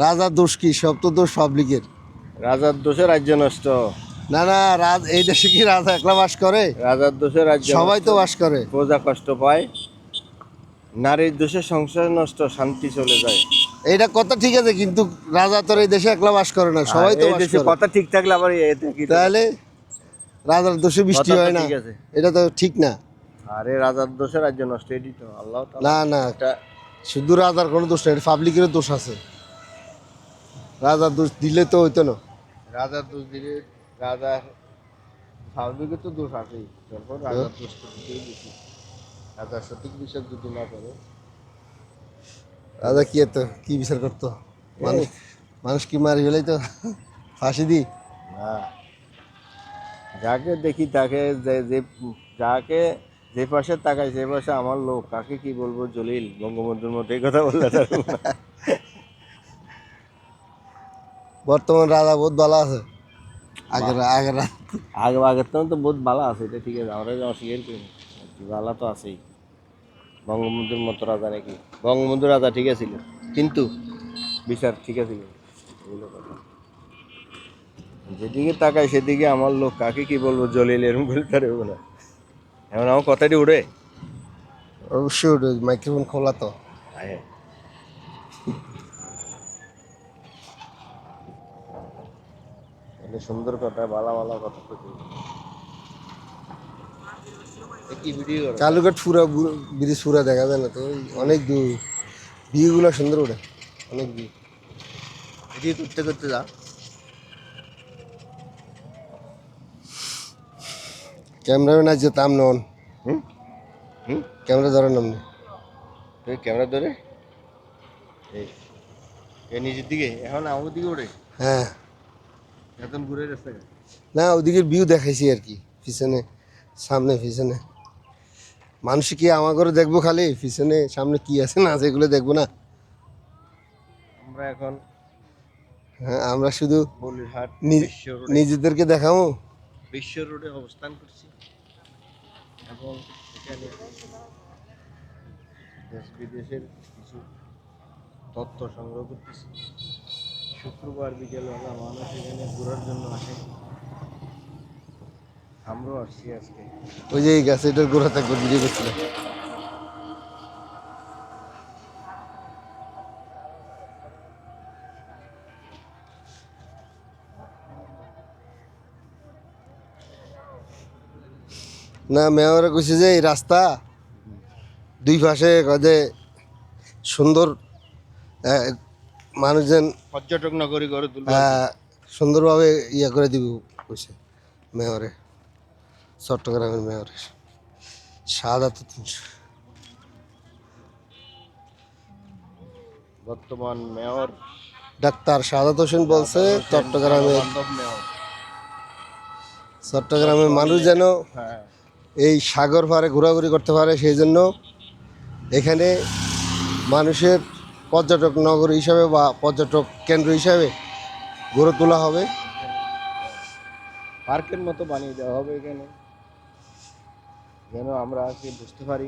রাজার দোষ কি? সব তো দোষ পাবলিকের। রাজার দোষে রাজ্য নষ্ট। না না, এই দেশে কি রাজা একলা বাস করে? রাজার দোষে রাজ্য সবাই নষ্ট। তো বাস করে। প্রজা কষ্ট পায়। নারীর দোষে সংসার নষ্ট, শান্তি চলে যায়। এইটা কথা ঠিক আছে, কিন্তু রাজা তো এই দেশে একলা বাস করে না, সবাই তো এই বাস দেশে করে। কথা ঠিক থাকলে আবার এতে কি? তাহলে রাজার দোষে বৃষ্টি কথা তো হয় না, ঠিক আছে। এটা তো ঠিক না। আরে রাজার দোষে রাজ্য নষ্ট, এটি তো আল্লাহ তাআলা না না, একটা শুধু রাজার কোনো দোষ নেই, পাবলিকেরও দোষ আছে। রাজার দোষ দিলে তো হইতো না। রাজার দোষ দিলে রাজা স্বাভাবিকের তো দোষ আছেই, তারপর রাজার দোষ তো দিতেই বেশি। রাজার সঠিক বিচার যদি না করে। রাজা কি এত কি বিচার করতো? মানুষ মানুষ কি মারি ফেলাই তো ফাঁসি দি। না, যাকে দেখি তাকে যাকে যে পাশে তাকাই সে পাশে আমার লোক, কাকে কি বলবো? জলিল বঙ্গবন্ধুর মতো এই কথা বললে পারবো না। বর্তমান রাজা বহুত ভালো আছে। আগের আগের আগের তো বহুত ভালো আছে, এটা ঠিক আছে, আমরা অস্বীকার করি না। ভালো তো আছেই। বঙ্গবন্ধুর মতো রাজা নাকি? বঙ্গবন্ধু রাজা ঠিক আছিল, কিন্তু বিচার ঠিক আছিল। এগুলো কথা। যেদিকে তাকাই সেদিকে আমার লোক, কাকে কি বলবো? জলিল এরকম বলতে পারবো না। এখন আমার কথাটি উড়ে। অবশ্যই মাইক্রোফোন খোলা তো। আয়, এটা সুন্দর কথা, ভালো ভালো কথা তো কই। কি ভিডিও করো? কালুঘাট পুরা ব্রিজ পুরা দেখা যায় না তো, ওই অনেক দূর। ভিউগুলো সুন্দর ওঠে, অনেক ভিউ। ভিডিও করতে করতে যা। ক্যামেরাম্যান আজ যেতাম নন, হুম হুম, ক্যামেরা ধরার নাম নেই। তুই ক্যামেরা ধরে এই এই নিচের দিকে, এখন আমার দিকে ওঠে। হ্যাঁ, এখন ঘুরে রাস্তা গেছে। না ওদিকের ভিউ দেখাইছি আর কি, পিছনে সামনে পিছনে। মানুষ কি আমার ঘরে দেখবো খালি, পিছনে সামনে কি আছে না আছে এগুলো দেখবো না। আমরা এখন হ্যাঁ, আমরা শুধু বলিরহাট বিশ্ব রোডে, নিজেদেরকে দেখাবো। বিশ্ব রোডে অবস্থান করছি এবং এখানে দেশ বিদেশের কিছু তথ্য সংগ্রহ করতেছি। শুক্রবার বিকেলবেলা মানুষ এখানে ঘোরার জন্য আসে, আমরাও আসছি আজকে। ওই যে এই গাছ, এটার গোড়াতে একবার ভিডিও করছিলাম। না, মেয়রে কইছে যে এই রাস্তা দুই পাশে কদে সুন্দর, আহ, মানুষজন পর্যটক নগরী গড়ে তুলবে। সুন্দরভাবে ইয়ে করে দিব কইছে মেয়রে, চট্টগ্রামের মেয়রে শাহাদাত। বর্তমান মেয়র ডাক্তার শাহাদাত হোসেন বলছে বান্ধব মেয়র। চট্টগ্রামের মানুষ যেন হ্যাঁ, এই সাগর পাড়ে ঘোরাঘুরি করতে পারে, সেই জন্য এখানে মানুষের পর্যটক নগর হিসাবে বা পর্যটক কেন্দ্র হিসাবে গড়ে তোলা হবে। পার্কের মতো বানিয়ে দেওয়া হবে এখানে, যেন আমরা আজকে বুঝতে পারি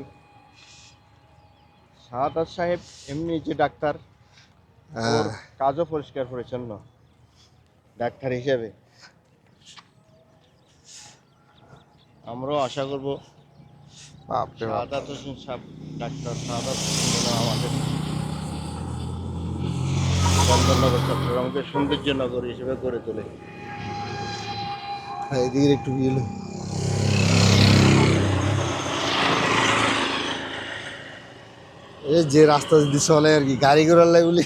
শাহাদাত সাহেব এমনি যে ডাক্তার, ওর কাজও পরিষ্কার পরিচ্ছন্ন ডাক্তার হিসেবে। আমরাও আশা করব শাহাদাত হোসেন সাহেব, ডাক্তার শাহাদাত হোসেন যেন আমাদের চন্দননগর চট্টগ্রামকে সৌন্দর্য নগর হিসেবে গড়ে তোলে। হ্যাঁ, এদিকে একটু গেল এই যে রাস্তা যদি চলে আর কি, গাড়ি ঘোড়ার লাগে বলি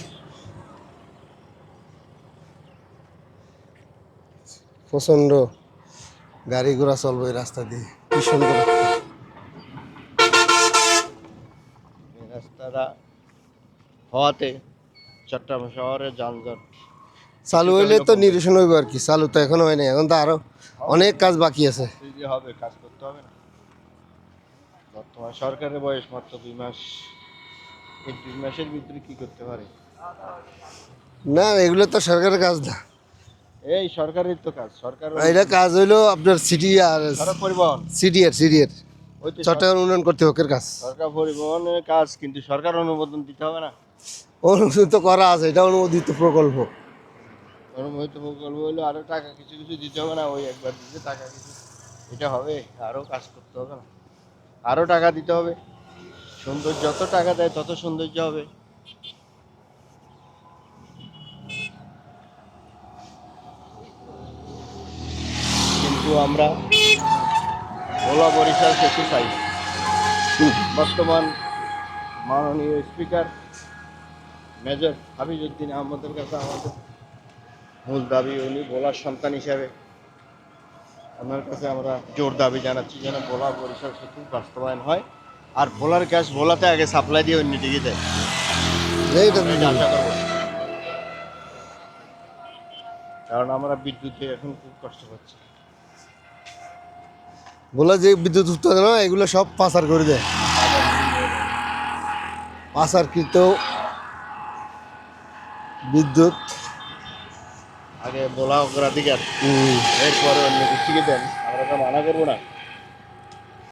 প্রচন্ড গাড়ি ঘোড়া চলবে এই রাস্তা দিয়ে, কি সুন্দর। এই রাস্তাটা হওয়াতে চট্টগ্রাম শহরের যানজট চালু হইলে তো নিরসন হইব আর কি, চালু তো এখনো হয় নাই, এখন তো আরো অনেক কাজ বাকি আছে। হবে, কাজ করতে হবে না। বর্তমান সরকারের বয়স মাত্র 2 মাস, এই 2 মাসের ভিতরে কি করতে পারে? না, এগুলো তো সরকারের কাজ না, এই সরকারের তো কাজ, সরকার এটা কাজ হইলো আপনার সিটি আর সড়ক পরিবহন, সিডিএর ওই তো চট্টগ্রাম উন্নয়ন কর্তৃপক্ষের কাজ। সরকার পরিবহনের কাজ, কিন্তু সরকার অনুমোদন দিতে হবে না। অনুমোদিত করা আছে, এটা অনুমোদিত প্রকল্প। অনুমোদিত প্রকল্প হলো আরো টাকা কিছু কিছু দিতে হবে না? ওই একবার দিতে টাকা কিছু, এটা হবে? আরো কাজ করতে হবে না? আরো টাকা দিতে হবে? সুন্দর, যত টাকা দেয় তত সৌন্দর্য হবে। কিন্তু আমরা ভোলা বরিশাল সেতু চাই। বর্তমান মাননীয় স্পিকার মেজর হাবিবুদ্দিন আহমদের কাছে আমাদের মূল দাবি, উনি ভোলার সন্তান হিসাবে ওনার কাছে আমরা জোর দাবি জানাচ্ছি যেন ভোলা বরিশাল সেতু বাস্তবায়ন হয়। আর ভোলার গ্যাস ভোলাতে আগে সাপ্লাই দিয়ে অন্যদিকে দেয়, এইটা আমরা এটা আশা করবো। কারণ আমরা বিদ্যুতে এখন খুব কষ্ট পাচ্ছি। বলে যে বিদ্যুৎ উৎপাদন হয়, এগুলো সব পাচার করে দেয়, পাচারকৃত বিদ্যুৎ। আগে ভোলা অগ্রাধিকার, উম, এরপরে অন্য কিছু দেন, আমরা তো মানা করবো না।